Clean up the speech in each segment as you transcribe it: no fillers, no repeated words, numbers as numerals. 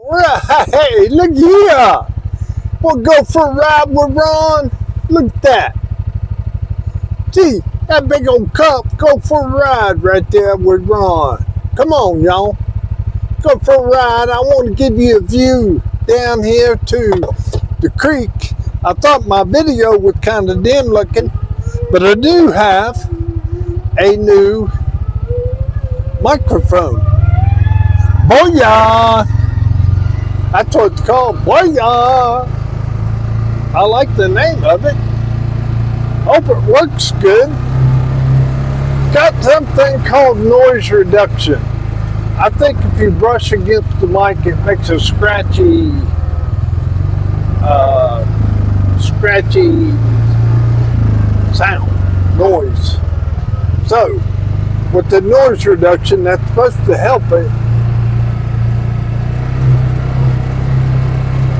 Right, hey, look here. We'll go for a ride with Ron. Look at that. See, that big old cup. Go for a ride right there with Ron. Come on, y'all. Go for a ride. I want to give you a view down here to the creek. I thought my video was kind of dim looking, but I do have a new microphone. Booyah! That's what it's called. Booyah! I like the name of it. Hope it works good. Got something called noise reduction. I think if you brush against the mic, it makes a scratchy sound, noise. So, with the noise reduction, that's supposed to help it.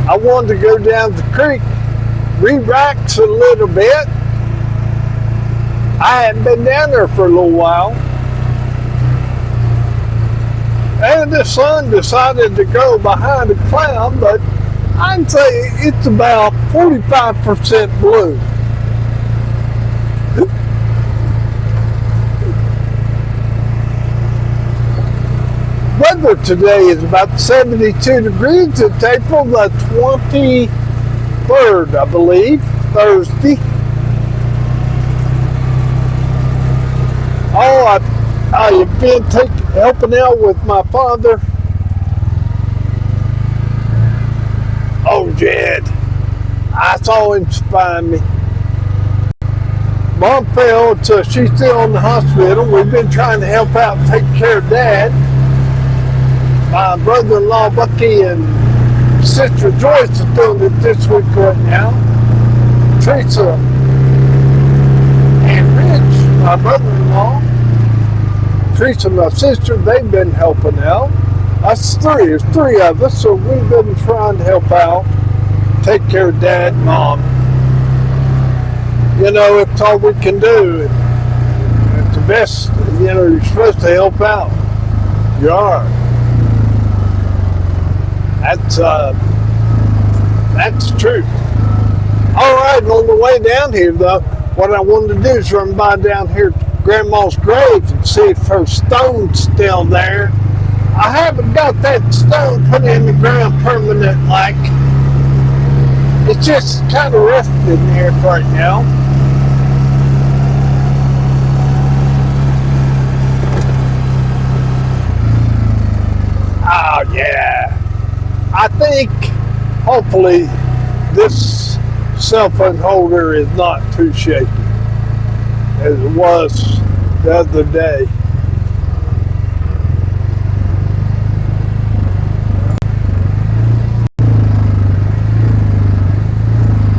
I wanted to go down the creek, relax a little bit. I hadn't been down there for a little while. And the sun decided to go behind a cloud, but I'd say it's about 45% blue. Weather today is about 72 degrees. It's April the 23rd, I believe, Thursday. Oh, I've been helping out with my father. Oh, Jed, I saw him spying me. Mom fell, so she's still in the hospital. We've been trying to help out and take care of Dad. My brother-in-law Bucky and sister Joyce are doing it this week right now. Teresa and Rich, my brother-in-law, Teresa, my sister, they've been helping out. That's there's three of us, so we've been trying to help out, take care of Dad and Mom. You know, it's all we can do. It's the best, you know, you're supposed to help out. You are. That's true. All right, on the way down here, though, what I wanted to do is run by down here to Grandma's grave and see if her stone's still there. I haven't got that stone put in the ground permanent like. It's just kind of resting here right now. Oh, yeah. I think, hopefully, this cell phone holder is not too shaky as it was the other day.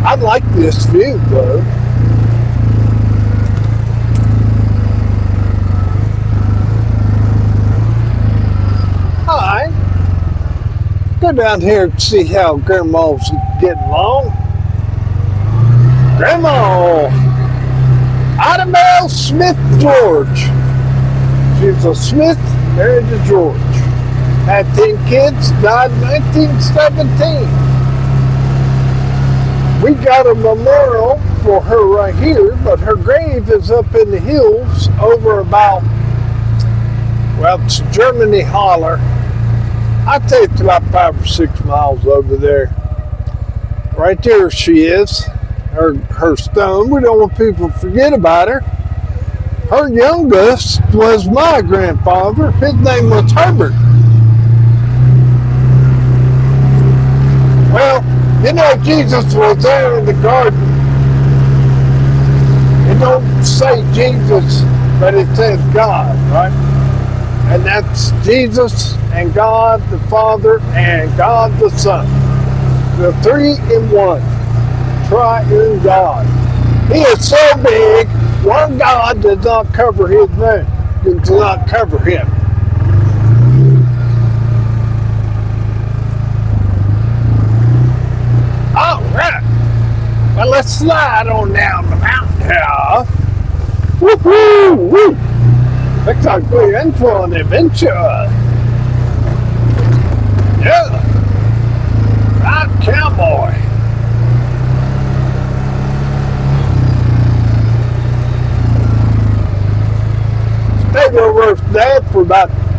I like this view, though. Hi. Go down here and see how Grandma's getting along. Grandma, Annabelle Smith George. She's a Smith, married to George. Had 10 kids, died in 1917. We got a memorial for her right here, but her grave is up in the hills over about, well, it's Germany Holler. I'd say it's about 5 or 6 miles over there. Right there she is, her stone. We don't want people to forget about her. Her youngest was my grandfather. His name was Herbert. Well, you know, Jesus was there in the garden. It don't say Jesus, but it says God, right? And that's Jesus and God the Father and God the Son. The 3 in 1. Triune God. He is so big, one God does not cover his name. Does not cover him. All right. Well, let's slide on down the mountain here. Woo-hoo! Woo! Looks like we're in for an adventure. Yeah.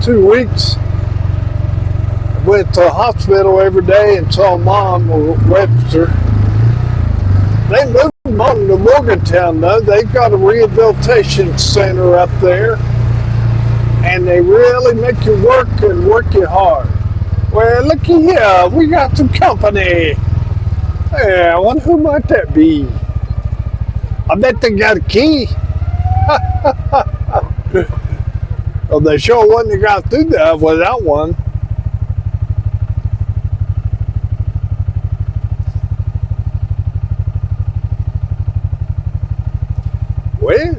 2 weeks. I went to the hospital every day and saw Mom or Webster. They moved them on to Morgantown, though. They've got a rehabilitation center up there, and they really make you work and work you hard. Well, looky here, we got some company. Yeah, I wonder who might that be? I bet they got a key. Well, they sure wouldn't have got through there without one. Well,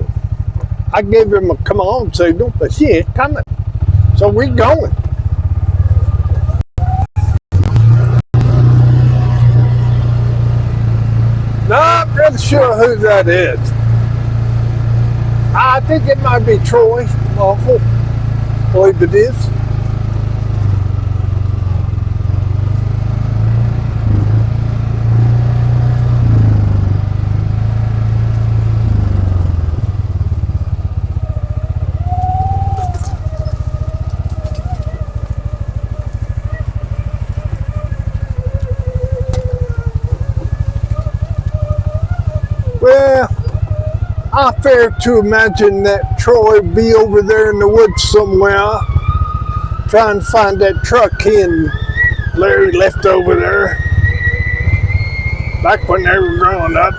I gave him a come on signal, but she ain't coming. So we're going. Not really sure who that is. I think it might be Troy, my uncle. I believe it is. Well, I fair to imagine that Troy be over there in the woods somewhere trying to find that truck he and Larry left over there back when they were growing up.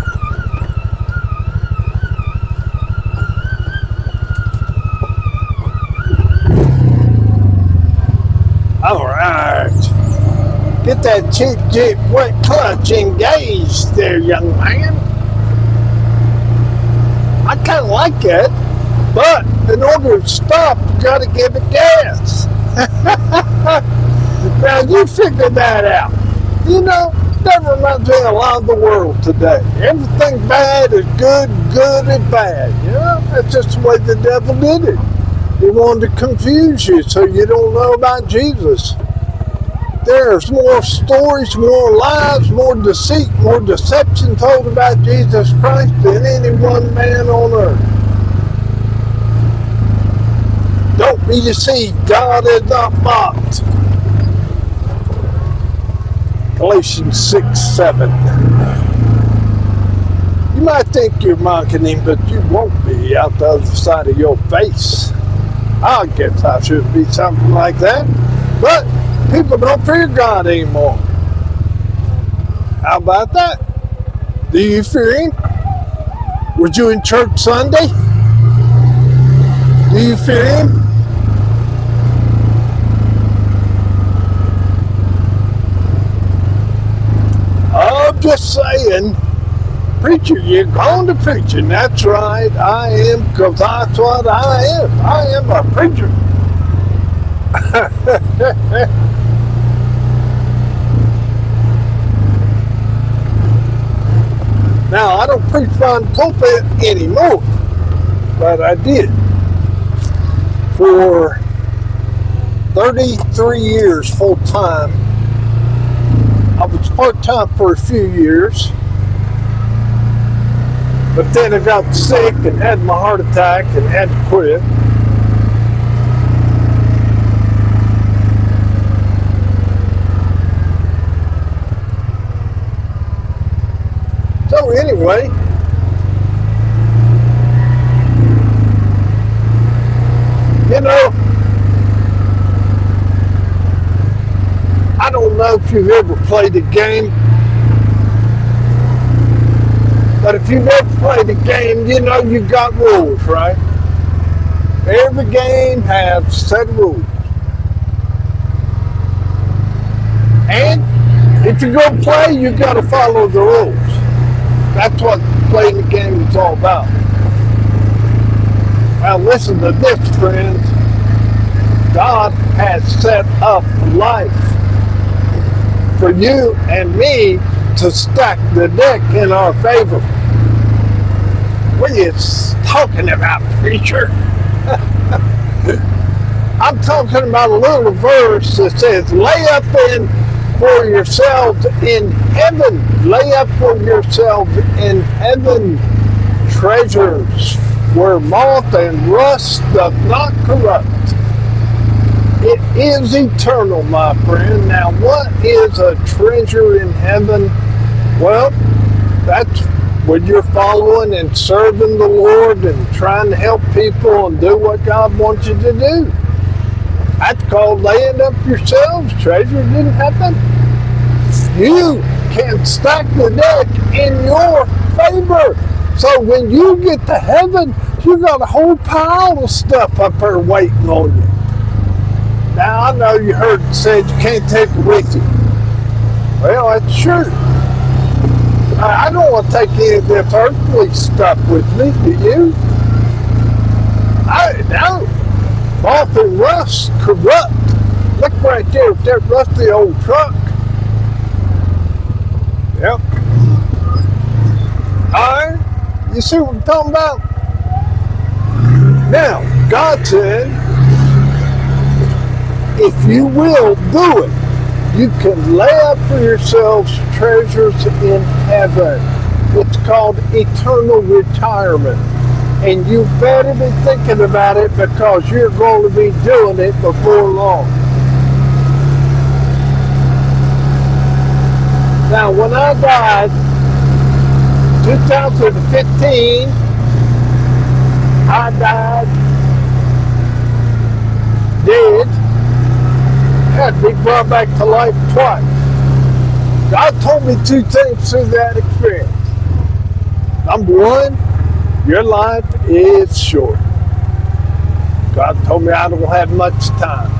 All right. Get that cheap Jeep wet clutch engaged there, young man. I kind of like it, but in order to stop, you got to give it gas. Now, you figure that out. You know, that reminds me a lot of the world today. Everything bad is good, good is bad. You know, that's just the way the devil did it. He wanted to confuse you so you don't know about Jesus. There's more stories, more lies, more deceit, more deception told about Jesus Christ than any one man on earth. Don't be deceived. God is not mocked. Galatians 6:7. You might think you're mocking him, but you won't be out the other side of your face. I guess I should be something like that. But people don't fear God anymore. How about that? Do you fear him? Was you in church Sunday? Do you fear him? I'm just saying, preacher, you're going to preaching. That's right, I am, because that's what I am. I am a preacher. Now, I don't preach from the pulpit anymore, but I did for 33 years full time. I was part-time for a few years, but then I got sick and had my heart attack and had to quit. So anyway, you know, I don't know if you've ever played a game, but if you've ever played a game, you know you've got rules, right? Every game has a set of rules. And if you go play, you've got to follow the rules. That's what playing the game is all about. Well, listen to this, friends. God has set up life for you and me to stack the deck in our favor. What are you talking about, preacher? I'm talking about a little verse that says, lay up for yourselves in heaven. Lay up for yourselves in heaven treasures where moth and rust doth not corrupt, It is eternal, my friend. Now, what is a treasure in heaven? Well, that's when you're following and serving the Lord and trying to help people and do what God wants you to do. That's called laying up yourselves treasures in heaven. You can stack the deck in your favor. So when you get to heaven, you got a whole pile of stuff up there waiting on you. Now, I know you heard it said you can't take it with you. Well, that's true. I don't want to take any of this earthly stuff with me, do you? I don't. Moth and rust corrupt. Look right there with that rusty old truck. Yep. Alright, you see what I'm talking about? Now, God said, if you will do it, you can lay up for yourselves treasures in heaven. It's called eternal retirement. And you better be thinking about it because you're going to be doing it before long. Now, when I died, 2015, I died dead. Had to be brought back to life twice. God told me two things through that experience. Number one, your life is short. God told me I don't have much time.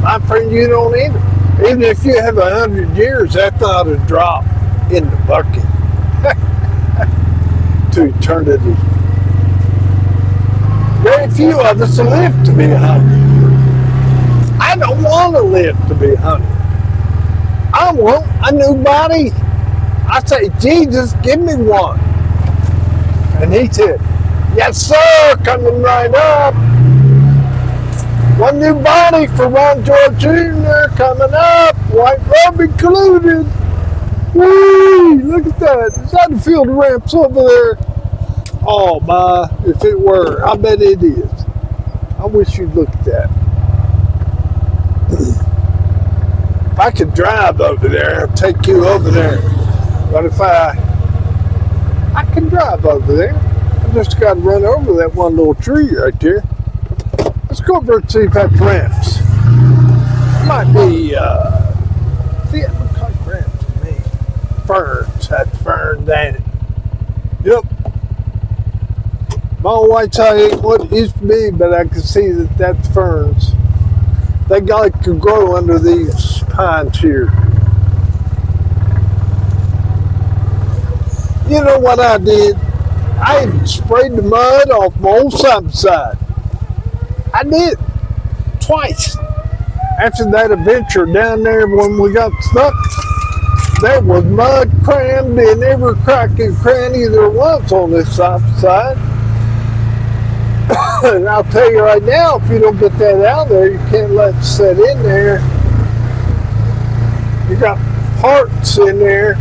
My friend, you don't either. Even if you have 100 years, that's not a drop in the bucket to eternity. Very few of us live to be 100. I don't want to live to be 100. I want a new body. I say, Jesus, give me one. And he said, yes, sir, coming right up. One new body for Ron George Jr. coming up. White robe included. Whee! Look at that. Is that the field of ramps over there? Oh, my. If it were, I bet it is. I wish you'd look at that. If I could drive over there, I'd take you over there. But if I can drive over there. I just got to run over that one little tree right there. Let's go over and see if that's ramps. Might be, see, it looks like ramps to me. Ferns. That's ferns, ain't it? Yep. My white side ain't what it used to be, but I can see that that's ferns. They like to grow under these pines here. You know what I did? I sprayed the mud off my old side. I did. Twice. After that adventure down there when we got stuck, there was mud crammed in every crack and cranny there was on this side. And I'll tell you right now, if you don't get that out there, you can't let it sit in there. You got parts in there.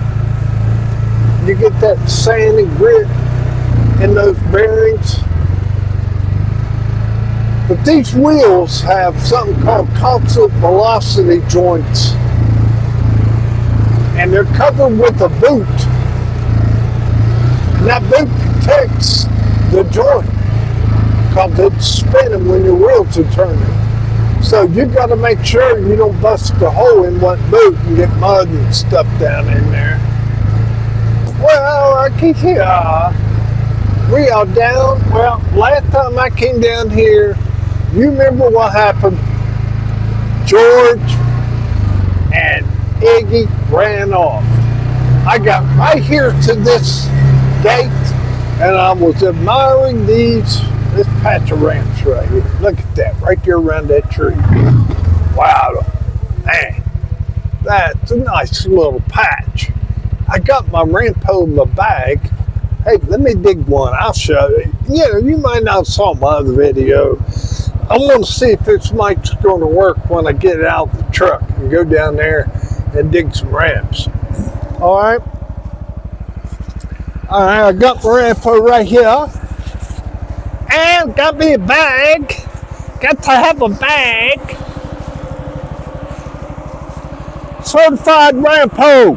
You get that sandy grit in those bearings. But these wheels have something called constant velocity joints. And they're covered with a boot. And that boot protects the joint because it's spinning when your wheels are turning. So you've got to make sure you don't bust a hole in one boot and get mud and stuff down in there. Well, I can hear we are down. Well, last time I came down here, you remember what happened? George and Iggy ran off. I got right here to this gate, and I was admiring this patch of ramps right here. Look at that, right there around that tree. Wow, man, that's a nice little patch. I got my ramp pole in my bag. Hey, let me dig one. I'll show you. You know, you might not saw my other video. I want to see if this mic's going to work when I get it out of the truck and go down there and dig some ramps. All right. All right, I got my ramp pole right here. And got me a bag. Got to have a bag. certified ramp hoe.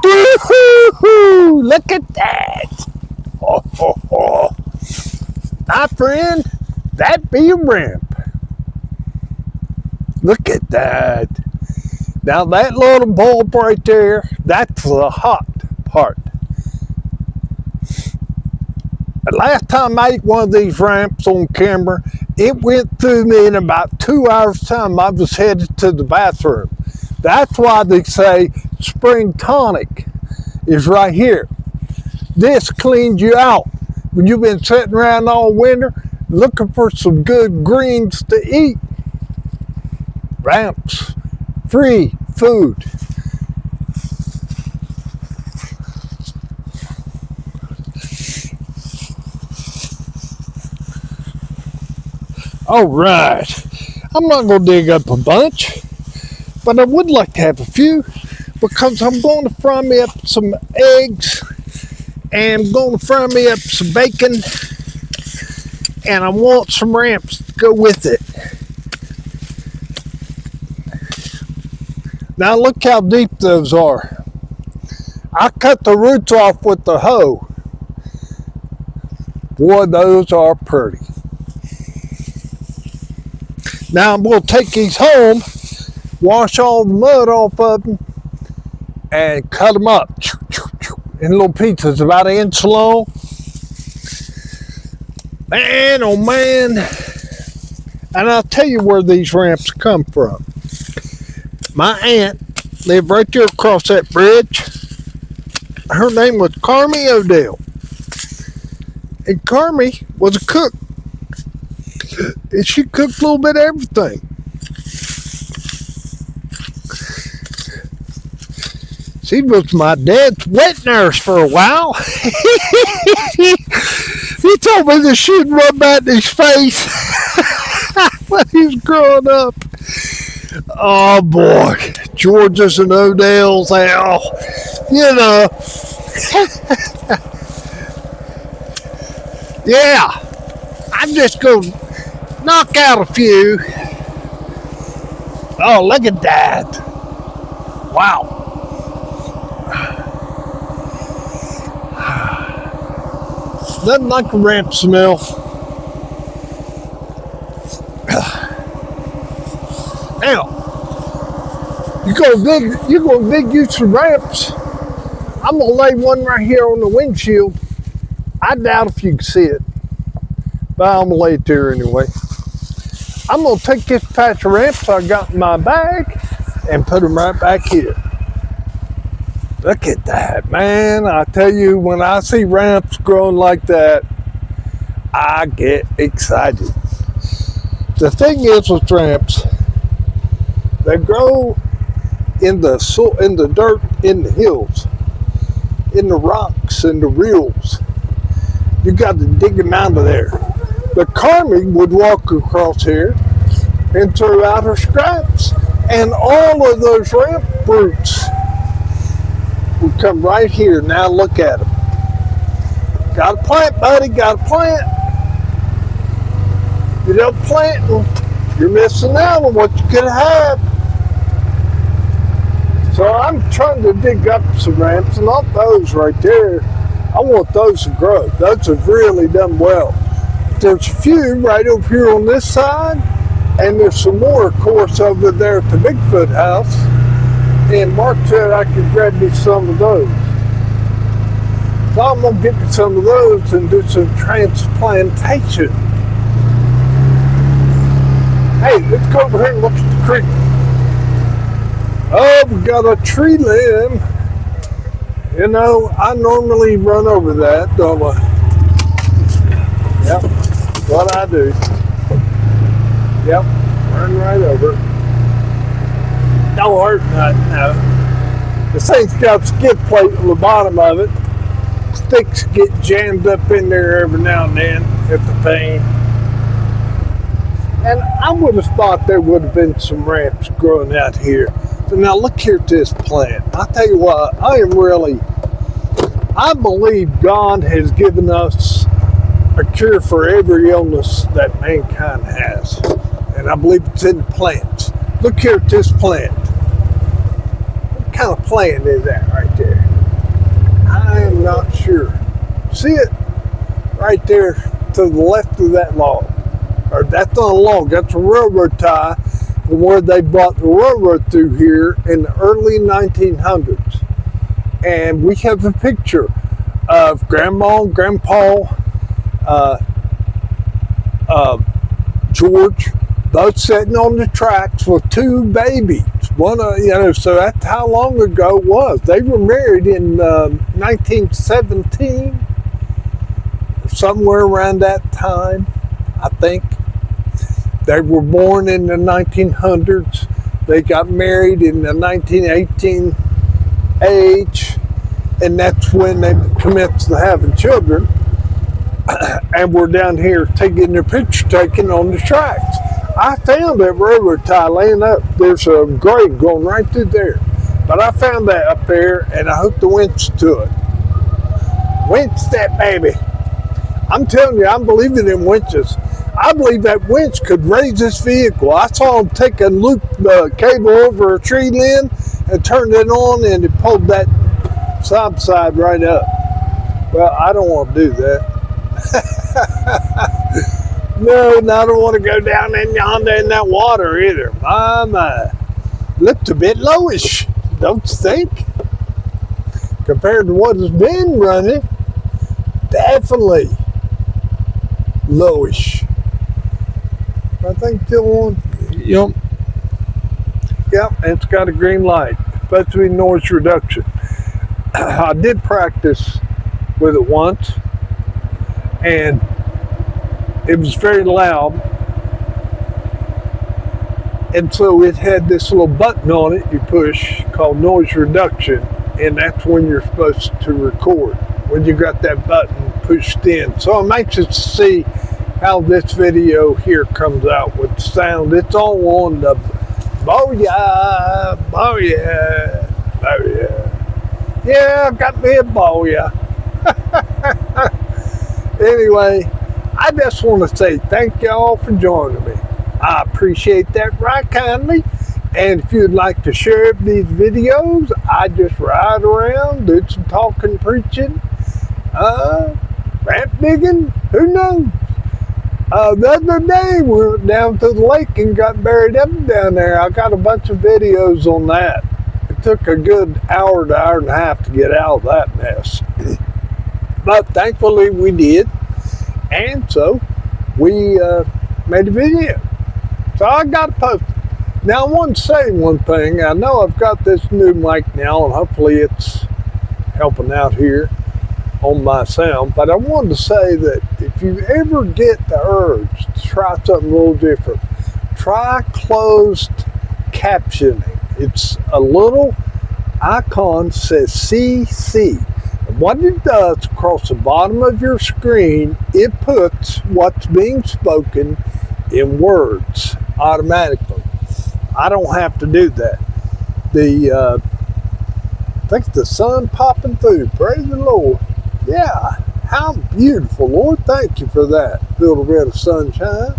Woo-hoo-hoo! Look at that. Oh, oh, oh. My friend, that be a ramp. Look at that. Now that little bulb right there, that's the hot part. The last time I ate one of these ramps on camera, it went through me in about 2 hours time. I was headed to the bathroom. That's why they say spring tonic is right here. This cleans you out. When you've been sitting around all winter looking for some good greens to eat. Ramps, free food. All right, I'm not going to dig up a bunch, but I would like to have a few because I'm going to fry me up some eggs and I'm going to fry me up some bacon and I want some ramps to go with it. Now look how deep those are. I cut the roots off with the hoe. Boy, those are pretty. Now I'm going to take these home, wash all the mud off of them, and cut them up in little pieces about 1 inch long. Man, oh man. And I'll tell you where these ramps come from. My aunt lived right there across that bridge. Her name was Carmy Odell. And Carmy was a cook. And she cooked a little bit of everything. She was my dad's wet nurse for a while. He told me that she'd rub that in his face when he was growing up. Oh boy, Georges and Odells, you know. Yeah, I'm just going to knock out a few. Oh, look at that. Wow. Nothing like a ramp smell. Now, you're gonna dig you some ramps. I'm gonna lay one right here on the windshield. I doubt if you can see it, but I'm gonna lay it there anyway. I'm gonna take this patch of ramps I got in my bag and put them right back here. Look at that, man. I tell you, when I see ramps growing like that, I get excited. The thing is with ramps, they grow in the soil, in the dirt, in the hills, in the rocks, in the rills. You got to dig them out of there. The Carmy would walk across here and throw out her scraps, and all of those ramp roots would come right here. Now look at them. Got to plant, buddy. Got to plant. You don't plant them, you're missing out on what you could have. So I'm trying to dig up some ramps, and not those right there. I want those to grow. Those have really done well. There's a few right over here on this side, and there's some more, of course, over there at the Bigfoot house. And Mark said I could grab me some of those. So I'm going to get me some of those and do some transplantation. Hey, let's go over here and look at the creek. Oh, we got a tree limb. You know, I normally run over that, don't I? Yep, what I do. Yep, run right over it. Don't hurt nothing, no. This thing's got a skid plate on the bottom of it. Sticks get jammed up in there every now and then at the pane. And I would have thought there would have been some ramps growing out here. Now look here at this plant. I'll tell you what, I believe God has given us a cure for every illness that mankind has. And I believe it's in the plants. Look here at this plant. What kind of plant is that right there? I am not sure. See it? Right there to the left of that log. Or that's not a log, that's a railroad tie from where they brought the railroad through here in the early 1900s. And we have a picture of Grandma and Grandpa George, both sitting on the tracks with two babies. So that's how long ago it was. They were married in 1917, somewhere around that time, I think. They were born in the 1900s. They got married in the 1918 age, and that's when they commenced to having children. And we're down here taking their picture taken on the tracks. I found that railroad tie laying up. There's a grade going right through there. But I found that up there, and I hooked the winch to it. Winch that baby. I'm telling you, I'm believing in winches. I believe that winch could raise this vehicle. I saw him take a loop cable over a tree limb and turned it on, and it pulled that side right up. Well, I don't want to do that. No, I don't want to go down in yonder in that water either. My. Looked a bit lowish, don't you think? Compared to what has been running, definitely lowish. I think still on. Yep, it's got a green light. It's supposed to be noise reduction. I did practice with it once, and it was very loud. And so it had this little button on it you push called noise reduction, and that's when you're supposed to record, when you got that button pushed in. So I'm anxious to see how this video here comes out with sound. It's all on the booyah, booyah, booyah. Yeah, I've got me a booyah. Anyway, I just want to say thank y'all for joining me. I appreciate that right kindly. And if you'd like to share these videos, I just ride around, do some talking, preaching, ramp digging, who knows? The other day we went down to the lake and got buried up down there. I got a bunch of videos on that. It took a good hour to hour and a half to get out of that mess. But thankfully we did. And so we made a video. So I got to post it. Now I want to say one thing. I know I've got this new mic now, and hopefully it's helping out here on my sound. But I wanted to say that if you ever get the urge to try something a little different, try closed captioning. It's a little icon that says CC. And what it does across the bottom of your screen, it puts what's being spoken in words automatically. I don't have to do that. I think the sun popping through. Praise the Lord. Yeah, how beautiful, Lord. Thank you for that little bit of sunshine.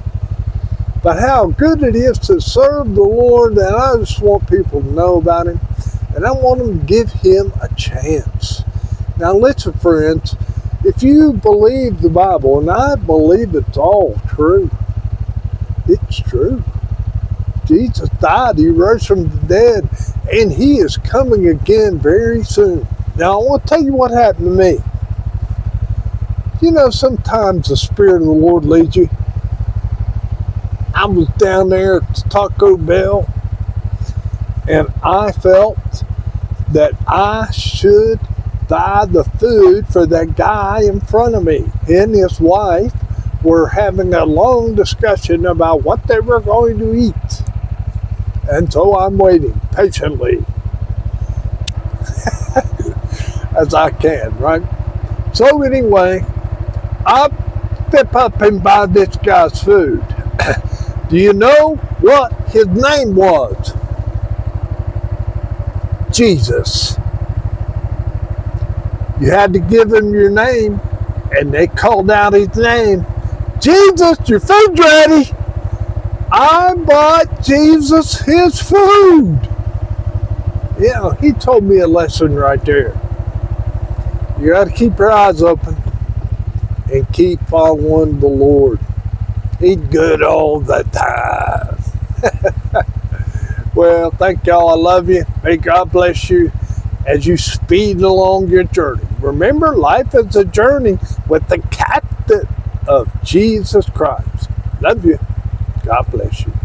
But how good it is to serve the Lord, and I just want people to know about Him, and I want them to give Him a chance. Now listen, friends, if you believe the Bible, and I believe it's all true, it's true. Jesus died, He rose from the dead, and He is coming again very soon. Now I want to tell you what happened to me. You know, sometimes the Spirit of the Lord leads you. I was down there at Taco Bell, and I felt that I should buy the food for that guy in front of me. He and his wife were having a long discussion about what they were going to eat. And so I'm waiting patiently as I can, right? So anyway, I step up and buy this guy's food. Do you know what his name was? Jesus. You had to give him your name, and they called out his name. Jesus, your food's ready. I bought Jesus his food. Yeah, he told me a lesson right there. You got to keep your eyes open and keep following the Lord. He's good all the time. Well, thank y'all. I love you. May God bless you as you speed along your journey. Remember, life is a journey with the captain of Jesus Christ. Love you. God bless you.